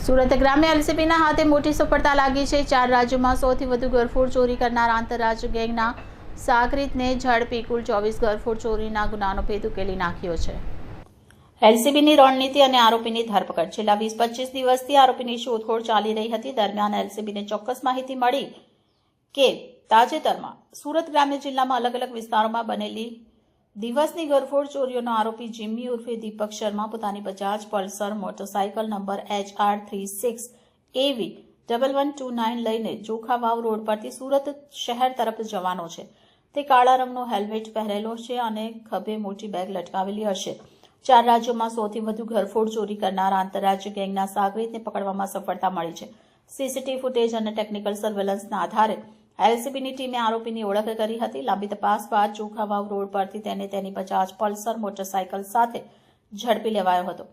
સુરત ગ્રામ્ય એલસીબીના હાથે મોટી સફળતા લાગી છે। 4 રાજ્યોમાં સૌથી વધુ ગરફોડ ચોરી કરનાર આંતરરાજ્ય ગેંગના સાગરીતને ઝડપી કુલ 24 ગરફોડ ચોરીના ગુનાનો ભેદ ઉકેલી નાખ્યો છે। એલસીબીની રણનીતિ અને આરોપીની ધરપકડ। છેલ્લા 20-25 દિવસથી આરોપીની શોધખોળ ચાલી રહી હતી। દરમિયાન એલસીબીને ચોક્કસ માહિતી મળી કે તાજેતરમાં સુરત ગ્રામ્ય જિલ્લામાં અલગ અલગ વિસ્તારોમાં બનેલી દિવસની ગરફોડ ચોરીઓનો આરોપી જીમ્મી ઉર્ફે દીપક શર્મા પોતાની Bajaj Pulsar motorcycle number HR36AV1129 લઈને જોખાવાવ રોડ પરથી સુરત શહેર તરફ જવાનો છે। તે કાળા રંગનો હેલ્મેટ પહેરેલો છે અને ખભે મોટી બેગ લટકાવેલી હશે। 4 રાજ્યોમાં સૌથી વધુ ગરફોડ ચોરી કરનાર આંતરરાજ્ય ગેંગના સાગરીતને પકડવામાં સફળતા મળી છે। સીસીટીવી ફૂટેજ અને ટેકનિકલ સર્વેલન્સના આધારે એલસીબીની ટીમે આરોપીની ઓળખ કરી હતી। લાંબી તપાસ બાદ જોખાવાવ રોડ પરથી તેને તેની બજાજ પલ્સર મોટરસાઇકલ સાથે ઝડપી લેવાયો હતો।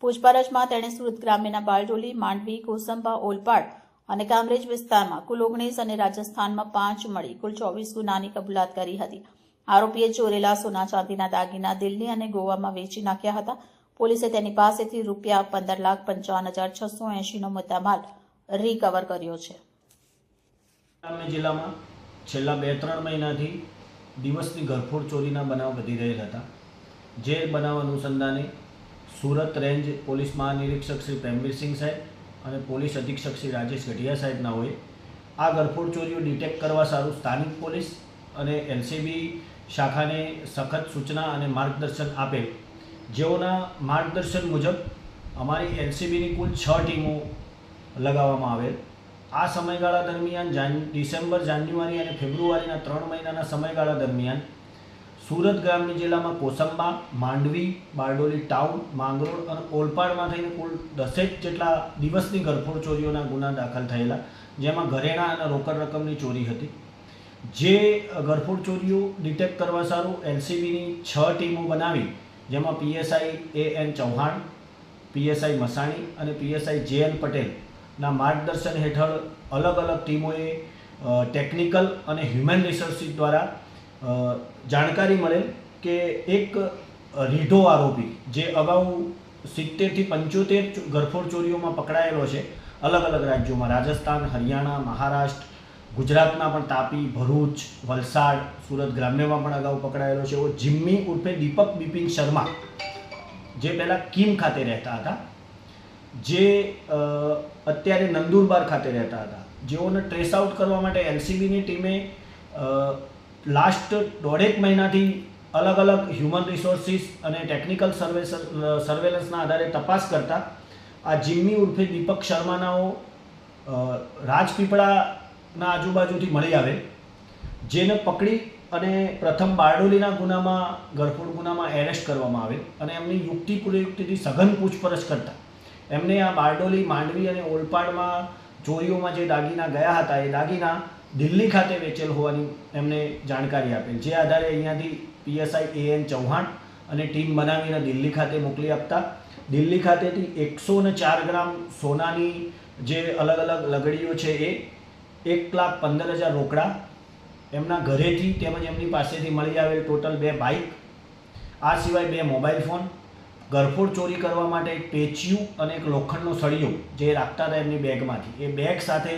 પૂછપરછમાં તેણે સુરત ગ્રામ્યના બારડોલી, માંડવી, કોસંબા, ઓલપાડ અને કામરેજ વિસ્તારમાં કુલ 19 અને રાજસ્થાનમાં 5 મળી કુલ 24 ગુનાની કબૂલાત કરી હતી। આરોપીએ ચોરેલા સોના ચાંદીના દાગીના દિલ્હી અને ગોવામાં વેચી નાખ્યા હતા। પોલીસે તેની પાસેથી રૂપિયા 15,55,680નો મુદ્દામાલ રિકવર કર્યો છે। ગ્રામ્ય જિલ્લામાં છેલ્લા 2-3 મહિનાથી દિવસની ગરફોડ ચોરીના બનાવ વધી રહેલા હતા। જે બનાવ અનુસંધાને સુરત રેન્જ પોલીસ મહાનિરીક્ષક શ્રી પ્રેમવીરસિંહ સાહેબ અને પોલીસ અધિક્ષક શ્રી રાજેશ ગઢિયા સાહેબનાઓએ આ ગરફોડ ચોરીઓ ડિટેક્ટ કરવા સારું સ્થાનિક પોલીસ અને એલસીબી શાખાને સખત સૂચના અને માર્ગદર્શન આપેલ। જેઓના માર્ગદર્શન મુજબ અમારી એલસીબીની કુલ 6 ટીમો લગાવવામાં આવેલ। આ સમયગાળા દરમિયાન ડિસેમ્બર, જાન્યુઆરી અને ફેબ્રુઆરીના 3 મહિનાના સમયગાળા દરમિયાન સુરત ગ્રામ્ય જિલ્લામાં કોસંબા, માંડવી, બારડોલી ટાઉન, માંગરોળ અને ઓલપાડમાં થઈને કુલ 10 જેટલા દિવસની ગરફોડ ચોરીઓના ગુના દાખલ થયેલા, જેમાં ઘરેણાં અને રોકડ રકમની ચોરી હતી। જે ગરફોડ ચોરીઓ ડિટેક્ટ કરવા સારું એલસીબીની 6 ટીમો બનાવી, જેમાં પીએસઆઈ AN ચૌહાણ, પીએસઆઈ મસાણી અને પીએસઆઈ JN પટેલ ના માર્ગદર્શન હેઠળ અલગ અલગ ટીમોએ ટેકનિકલ અને હ્યુમન રિસોર્સિસ દ્વારા જાણકારી મળેલ કે એક રીઢો આરોપી જે અગાઉ 70 થી 75 ગરફોડ ચોરીઓમાં પકડાયેલો છે અલગ અલગ રાજ્યોમાં, રાજસ્થાન, હરિયાણા, મહારાષ્ટ્ર, ગુજરાતના પણ તાપી, ભરૂચ, વલસાડ, સુરત ગ્રામ્યમાં પણ અગાઉ પકડાયેલો છે। એવો જીમ્મી ઉર્ફે દીપક બિપિન શર્મા જે પહેલાં કિમ ખાતે રહેતા હતા, જે અત્યારે નંદુરબાર ખાતે રહેતા હતા, જેઓને ટ્રેસ આઉટ કરવા માટે એલસીબીની ટીમે લાસ્ટ 1.5 મહિનાથી અલગ અલગ હ્યુમન રિસોર્સિસ અને ટેકનિકલ સર્વેલન્સના આધારે તપાસ કરતા આ જીમ્મી ઉર્ફે દીપક શર્માનાઓ રાજપીપળાના આજુબાજુથી મળી આવે, જેને પકડી અને પ્રથમ બારડોલીના ગુનામાં ગરફોડ ગુનામાં એરેસ્ટ કરવામાં આવે અને એમની યુક્તિપૂર્વકથી સઘન પૂછપરછ કરતા એમને આ બારડોલી, માંડવી અને ઓલપાડમાં ચોરીઓમાં જે દાગીના ગયા હતા એ દાગીના દિલ્હી ખાતે વેચેલ હોવાની એમને જાણકારી આપેલ। જે આધારે અહીંયાથી પીએસઆઈ AN ચૌહાણ અને ટીમ બનાવીને દિલ્હી ખાતે મોકલી આપતા દિલ્હી ખાતેથી 104 ગ્રામ સોનાની જે અલગ અલગ લગડીઓ છે એ 1,15,000 રોકડા, એમના ઘરેથી તેમજ એમની પાસેથી મળી આવેલ ટોટલ 2 બાઇક, આ સિવાય 2 મોબાઈલ ફોન, ગરફોડ ચોરી કરવા માટે એક પેચિયું અને એક લોખંડનો સળિયો જે રાખતા હતા એમની બેગમાંથી, એ બેગ સાથે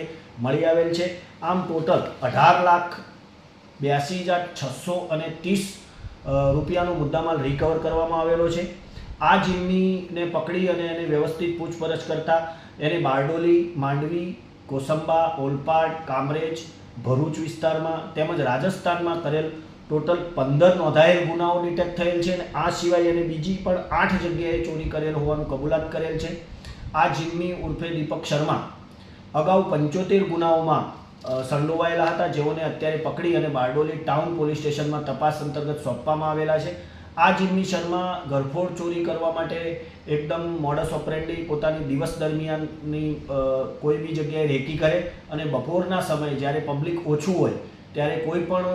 મળી આવેલ છે। આમ ટોટલ 18,82,630 રૂપિયાનો મુદ્દામાલ રિકવર કરવામાં આવેલો છે। આ જીમ્મીને પકડી અને એને વ્યવસ્થિત પૂછપરછ કરતા એને બારડોલી, માંડવી, કોસંબા, ઓલપાડ, કામરેજ, ભરૂચ વિસ્તારમાં તેમજ રાજસ્થાનમાં કરેલ ટોટલ 15 નોંધાયેલ ગુનાઓ ડિટેક્ટ થયેલ છે અને આ સિવાય એને બીજી પણ 8 જગ્યાએ ચોરી કરેલ હોવાનું કબૂલાત કરેલ છે। આ જીમ્મી ઉર્ફે દીપક શર્મા અગાઉ 75 ગુનાઓમાં સંડોવાયેલા હતા, જેઓને અત્યારે પકડી અને બારડોલી ટાઉન પોલીસ સ્ટેશનમાં તપાસ અંતર્ગત સોંપવામાં આવેલા છે। આ જીમ્મી શર્મા ગરફોડ ચોરી કરવા માટે એકદમ મોડસ ઓપરેન્ડી પોતાની દિવસ દરમિયાનની કોઈ બી જગ્યાએ રેકી કરે અને બપોરના સમયે જ્યારે પબ્લિક ઓછું હોય ત્યારે કોઈ પણ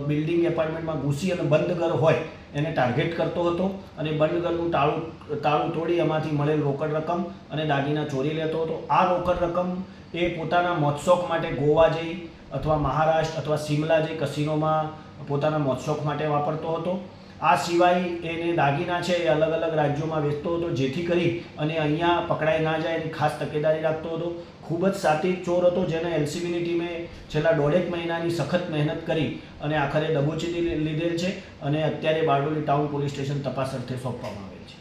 બિલ્ડિંગ એપાર્ટમેન્ટમાં ઘૂસી અને બંધ ઘર હોય એને ટાર્ગેટ કરતો હતો અને બંધ ઘરનું તાળું તોડી એમાંથી મળેલ રોકડ રકમ અને દાગીના ચોરી લેતો હતો। આ રોકડ રકમ એ પોતાના મોજશોખ માટે ગોવા જઈ અથવા મહારાષ્ટ્ર અથવા સિમલા જઈ કસિનોમાં પોતાના મોજશોખ માટે વાપરતો હતો। આ સિવાય એને દાગીના છે એ અલગ અલગ રાજ્યોમાં વેચતો હતો, જેથી કરી અને અહીંયા પકડાઈ ના જાય એની ખાસ તકેદારી રાખતો હતો. ખૂબ જ સાતિક ચોર હતો, જેને એલસીબીની ટીમે છેલ્લા 1.5 મહિનાની સખત મહેનત કરી અને આખરે દબોચી લીધેલ છે અને અત્યારે બારડોલી ટાઉન પોલીસ સ્ટેશન તપાસ અર્થે સોંપવામાં આવેલ છે.